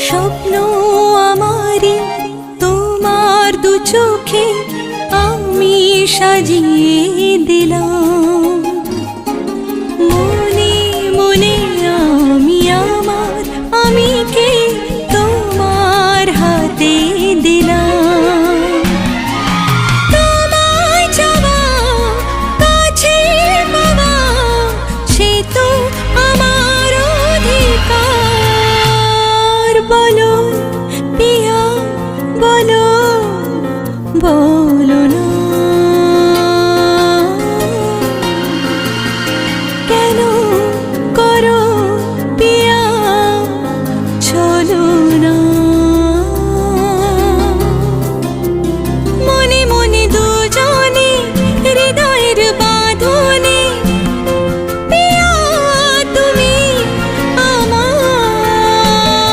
স্বপ্ন আমারি তোমার দু চোখে আমি সাজিয়ে দিলাম। মনে মনে আমি আমার আমিকে তোমার হাতে দিলাম। তোমায় চাওয়া, কাছে পাওয়া, সে তো আমার অধিকার। বলো পিয়া বলো, বলো না কেন করো পিয়া, চলো না।